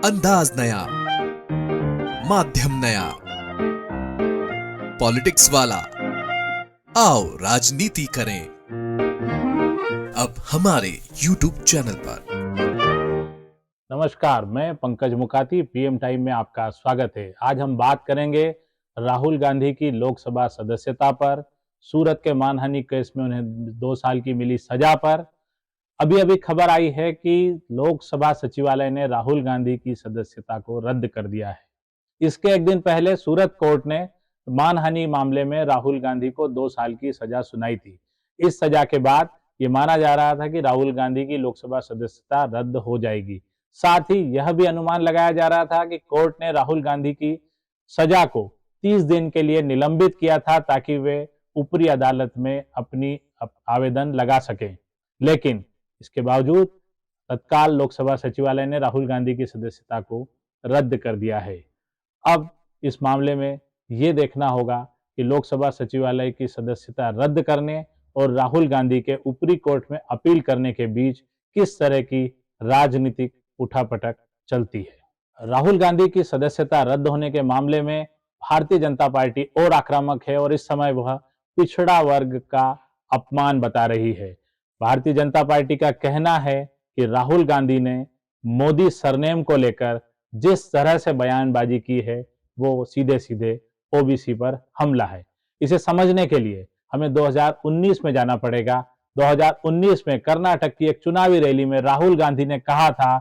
अंदाज नया, माध्यम नया, पॉलिटिक्स वाला। आओ राजनीति करें अब हमारे YouTube चैनल पर। नमस्कार, मैं पंकज मुकाती, पीएम टाइम में आपका स्वागत है। आज हम बात करेंगे राहुल गांधी की लोकसभा सदस्यता पर, सूरत के मानहानि केस में उन्हें 2 साल की मिली सजा पर। अभी अभी खबर आई है कि लोकसभा सचिवालय ने राहुल गांधी की सदस्यता को रद्द कर दिया है। इसके एक दिन पहले सूरत कोर्ट ने मानहानि मामले में राहुल गांधी को 2 साल की सजा सुनाई थी। इस सजा के बाद ये माना जा रहा था कि राहुल गांधी की लोकसभा सदस्यता रद्द हो जाएगी। साथ ही यह भी अनुमान लगाया जा रहा था कि कोर्ट ने राहुल गांधी की सजा को 30 दिन के लिए निलंबित किया था ताकि वे ऊपरी अदालत में अपनी आवेदन लगा सकें। लेकिन इसके बावजूद तत्काल लोकसभा सचिवालय ने राहुल गांधी की सदस्यता को रद्द कर दिया है। अब इस मामले में ये देखना होगा कि लोकसभा सचिवालय की सदस्यता रद्द करने और राहुल गांधी के ऊपरी कोर्ट में अपील करने के बीच किस तरह की राजनीतिक उठापटक चलती है। राहुल गांधी की सदस्यता रद्द होने के मामले में भारतीय जनता पार्टी और आक्रामक है और इस समय वह पिछड़ा वर्ग का अपमान बता रही है। भारतीय जनता पार्टी का कहना है कि राहुल गांधी ने मोदी सरनेम को लेकर जिस तरह से बयानबाजी की है वो सीधे सीधे ओबीसी पर हमला है। इसे समझने के लिए हमें 2019 में जाना पड़ेगा। 2019 में कर्नाटक की एक चुनावी रैली में राहुल गांधी ने कहा था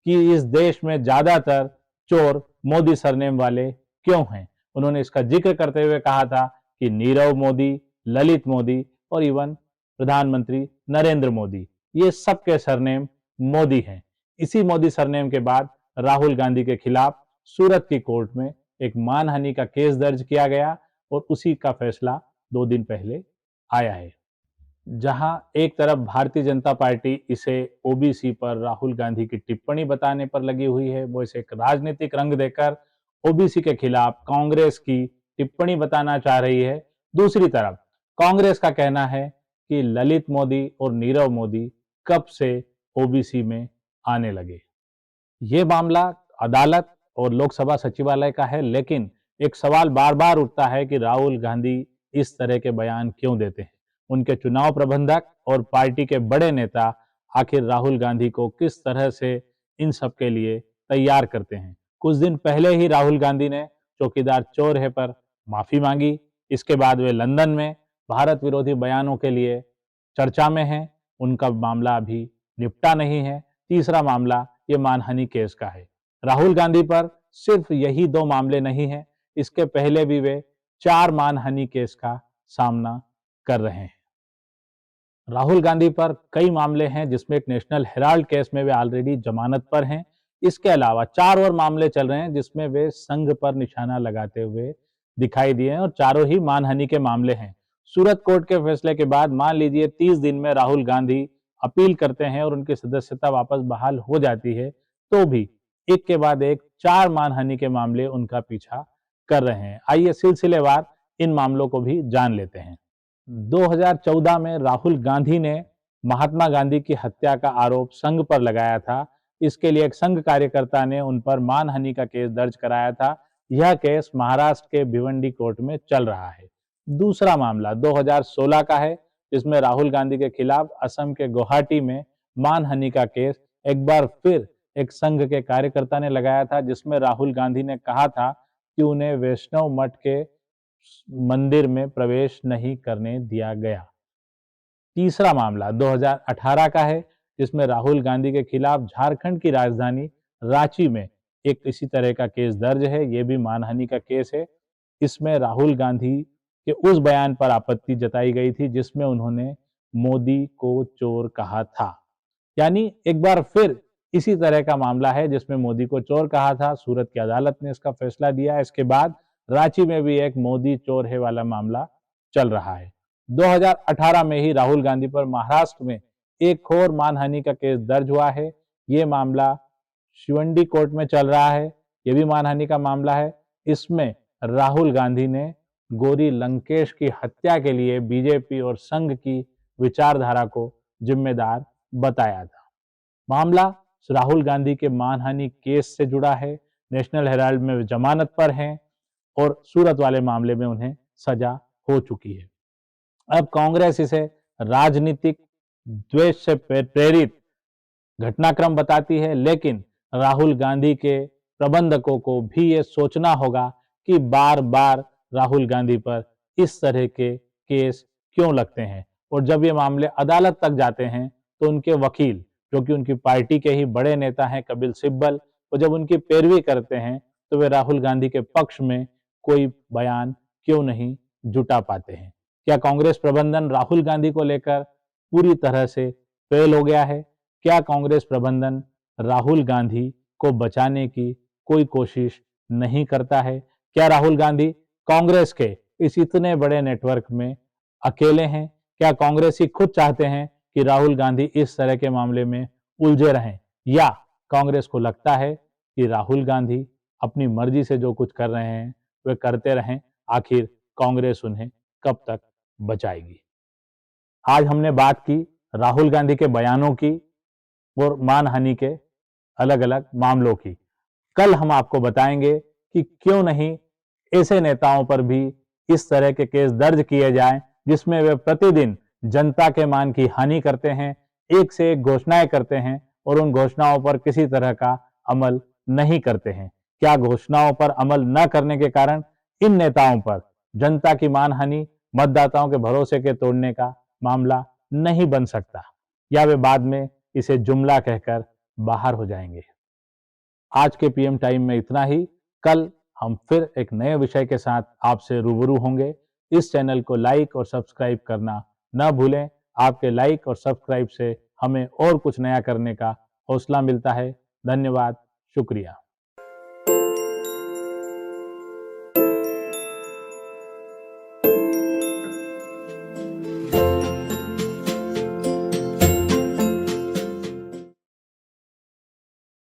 कि इस देश में ज्यादातर चोर मोदी सरनेम वाले क्यों हैं। उन्होंने इसका जिक्र करते हुए कहा था कि नीरव मोदी, ललित मोदी और इवन प्रधानमंत्री नरेंद्र मोदी, ये सबके सरनेम मोदी हैं। इसी मोदी सरनेम के बाद राहुल गांधी के खिलाफ सूरत की कोर्ट में एक मानहानि का केस दर्ज किया गया और उसी का फैसला 2 दिन पहले आया है। जहां एक तरफ भारतीय जनता पार्टी इसे ओबीसी पर राहुल गांधी की टिप्पणी बताने पर लगी हुई है, वो इसे एक राजनीतिक रंग देकर ओबीसी के खिलाफ कांग्रेस की टिप्पणी बताना चाह रही है। दूसरी तरफ कांग्रेस का कहना है कि ललित मोदी और नीरव मोदी कब से ओबीसी में आने लगे। ये मामला अदालत और लोकसभा सचिवालय का है, लेकिन एक सवाल बार बार उठता है कि राहुल गांधी इस तरह के बयान क्यों देते हैं। उनके चुनाव प्रबंधक और पार्टी के बड़े नेता आखिर राहुल गांधी को किस तरह से इन सब के लिए तैयार करते हैं। कुछ दिन पहले ही राहुल गांधी ने चौकीदार चोर है पर माफी मांगी। इसके बाद वे लंदन में भारत विरोधी बयानों के लिए चर्चा में हैं। उनका मामला अभी निपटा नहीं है। तीसरा मामला ये मानहानि केस का है। राहुल गांधी पर सिर्फ यही 2 मामले नहीं हैं, इसके पहले भी वे 4 मानहानि केस का सामना कर रहे हैं। राहुल गांधी पर कई मामले हैं जिसमें एक नेशनल हेराल्ड केस में वे ऑलरेडी जमानत पर हैं। इसके अलावा 4 और मामले चल रहे हैं जिसमें वे संघ पर निशाना लगाते हुए दिखाई दिए हैं और चारों ही मानहानि के मामले हैं। सूरत कोर्ट के फैसले के बाद मान लीजिए 30 दिन में राहुल गांधी अपील करते हैं और उनकी सदस्यता वापस बहाल हो जाती है, तो भी एक के बाद एक 4 मानहानि के मामले उनका पीछा कर रहे हैं। आइए सिलसिलेवार इन मामलों को भी जान लेते हैं। 2014 में राहुल गांधी ने महात्मा गांधी की हत्या का आरोप संघ पर लगाया था। इसके लिए एक संघ कार्यकर्ता ने उन पर मानहानि का केस दर्ज कराया था। यह केस महाराष्ट्र के भिवंडी कोर्ट में चल रहा है। दूसरा मामला 2016 का है, जिसमें राहुल गांधी के खिलाफ असम के गुवाहाटी में मानहानि का केस एक बार फिर एक संघ के कार्यकर्ता ने लगाया था, जिसमें राहुल गांधी ने कहा था कि उन्हें वैष्णव मठ के मंदिर में प्रवेश नहीं करने दिया गया। तीसरा मामला 2018 का है, जिसमें राहुल गांधी के खिलाफ झारखंड की राजधानी रांची में एक इसी तरह का केस दर्ज है। यह भी मानहानि का केस है। इसमें राहुल गांधी के उस बयान पर आपत्ति जताई गई थी जिसमें उन्होंने मोदी को चोर कहा था। यानी एक बार फिर इसी तरह का मामला है जिसमें मोदी को चोर कहा था। सूरत की अदालत ने इसका फैसला दिया। इसके बाद रांची में भी एक मोदी चोर है वाला मामला चल रहा है। 2018 में ही राहुल गांधी पर महाराष्ट्र में एक और मानहानि का केस दर्ज हुआ है। ये मामला शिवंडी कोर्ट में चल रहा है। ये भी मानहानि का मामला है। इसमें राहुल गांधी ने गौरी लंकेश की हत्या के लिए बीजेपी और संघ की विचारधारा को जिम्मेदार बताया था। मामला राहुल गांधी के मानहानि केस से जुड़ा है, नेशनल हेराल्ड में जमानत पर हैं और सूरत वाले मामले में उन्हें सजा हो चुकी है। अब कांग्रेस इसे राजनीतिक द्वेष से प्रेरित घटनाक्रम बताती है, लेकिन राहुल गांधी के प्रबंधकों को भी ये सोचना होगा कि बार बार राहुल गांधी पर इस तरह के केस क्यों लगते हैं, और जब ये मामले अदालत तक जाते हैं तो उनके वकील, जो कि उनकी पार्टी के ही बड़े नेता हैं कपिल सिब्बल, वो जब उनकी पैरवी करते हैं तो वे राहुल गांधी के पक्ष में कोई बयान क्यों नहीं जुटा पाते हैं। क्या कांग्रेस प्रबंधन राहुल गांधी को लेकर पूरी तरह से फेल हो गया है? क्या कांग्रेस प्रबंधन राहुल गांधी को बचाने की कोई कोशिश नहीं करता है? क्या राहुल गांधी कांग्रेस के इस इतने बड़े नेटवर्क में अकेले हैं? क्या कांग्रेसी खुद चाहते हैं कि राहुल गांधी इस तरह के मामले में उलझे रहें, या कांग्रेस को लगता है कि राहुल गांधी अपनी मर्जी से जो कुछ कर रहे हैं वे करते रहें, आखिर कांग्रेस उन्हें कब तक बचाएगी? आज हमने बात की राहुल गांधी के बयानों की और मानहानि के अलग अलग मामलों की। कल हम आपको बताएंगे कि क्यों नहीं ऐसे नेताओं पर भी इस तरह के केस दर्ज किए जाएं जिसमें वे प्रतिदिन जनता के मान की हानि करते हैं, एक से एक घोषणाएं करते हैं और उन घोषणाओं पर किसी तरह का अमल नहीं करते हैं। क्या घोषणाओं पर अमल न करने के कारण इन नेताओं पर जनता की मानहानि, मतदाताओं के भरोसे के तोड़ने का मामला नहीं बन सकता, या वे बाद में इसे जुमला कहकर बाहर हो जाएंगे? आज के पीएम टाइम में इतना ही। कल हम फिर एक नए विषय के साथ आपसे रूबरू होंगे। इस चैनल को लाइक और सब्सक्राइब करना न भूलें। आपके लाइक और सब्सक्राइब से हमें और कुछ नया करने का हौसला मिलता है। धन्यवाद, शुक्रिया।